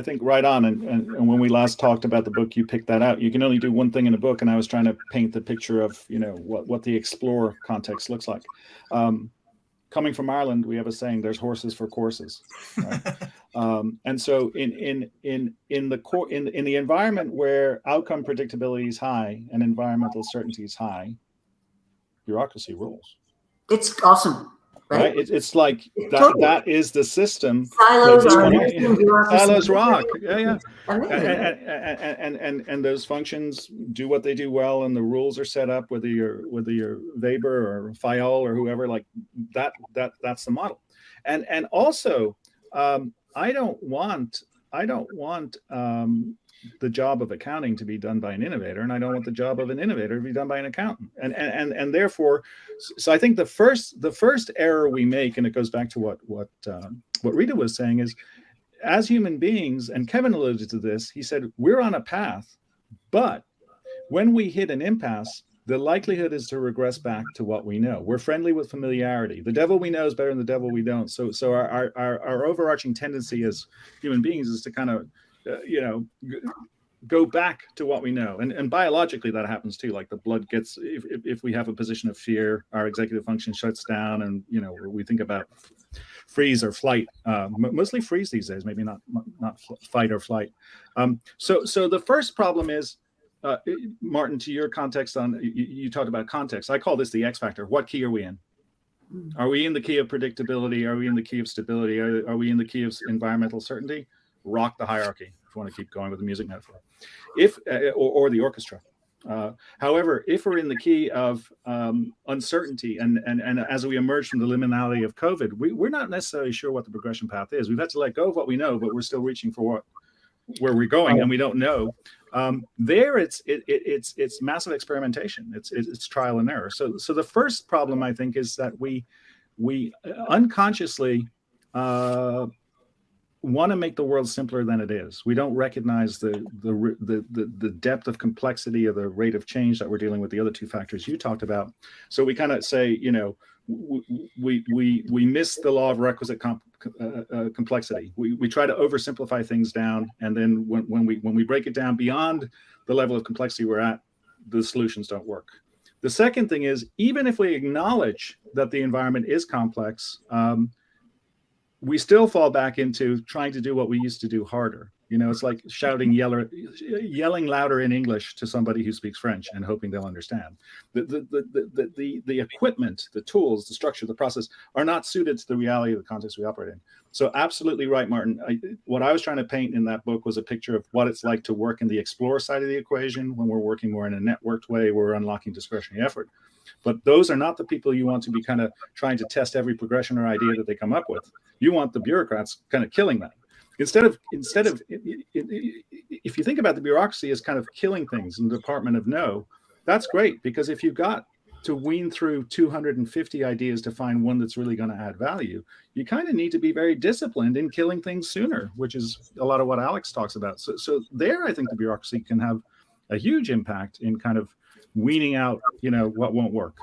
I think right on. And when we last talked about the book, you picked that out. You can only do one thing in a book, and I was trying to paint the picture of what the explore context looks like. Coming from Ireland, we have a saying: "There's horses for courses." Right? And so in the environment where outcome predictability is high and environmental certainty is high, bureaucracy rules. It's awesome. Right? It's like that. Totally. That is the system. Silos are amazing. Silos rock. Yeah. Amazing. And those functions do what they do well, and the rules are set up. Whether you're Weber or Fayol or whoever, like that. That's the model. And also, I don't want the job of accounting to be done by an innovator, and I don't want the job of an innovator to be done by an accountant. And therefore, so I think the first error we make, and it goes back to what Rita was saying, is as human beings, and Kevin alluded to this, he said, we're on a path, but when we hit an impasse, the likelihood is to regress back to what we know. We're friendly with familiarity. The devil we know is better than the devil we don't. So our overarching tendency as human beings is to kind of go back to what we know, and biologically that happens too. Like the blood gets, if we have a position of fear, our executive function shuts down, and we think about freeze or flight. Mostly freeze these days, maybe not fight or flight. So the first problem is, Martin, to your context on you talked about context. I call this the X factor. What key are we in? Are we in the key of predictability? Are we in the key of stability? Are we in the key of environmental certainty? Rock the hierarchy, if you want to keep going with the music metaphor, or the orchestra. However, if we're in the key of uncertainty, and as we emerge from the liminality of COVID, we're not necessarily sure what the progression path is. We've had to let go of what we know, but we're still reaching for where we're going, and we don't know. There, it's massive experimentation. It's trial and error. So the first problem, I think, is that we unconsciously want to make the world simpler than it is. We don't recognize the depth of complexity of the rate of change that we're dealing with, the other two factors you talked about. So we kind of say, we miss the law of requisite complexity. We try to oversimplify things down, and then when we break it down beyond the level of complexity we're at, the solutions don't work. The second thing is, even if we acknowledge that the environment is complex, we still fall back into trying to do what we used to do harder. It's like yelling louder in English to somebody who speaks French and hoping they'll understand. The equipment, the tools, the structure, the process are not suited to the reality of the context we operate in. So absolutely right, Martin. What I was trying to paint in that book was a picture of what it's like to work in the explorer side of the equation, when we're working more in a networked way, we're unlocking discretionary effort. But those are not the people you want to be kind of trying to test every progression or idea that they come up with. You want the bureaucrats kind of killing them. Instead of, if you think about the bureaucracy as kind of killing things in the department of no, that's great, because if you've got to wean through 250 ideas to find one that's really going to add value, you kind of need to be very disciplined in killing things sooner, which is a lot of what Alex talks about. So there, I think the bureaucracy can have a huge impact in kind of weaning out, what won't work.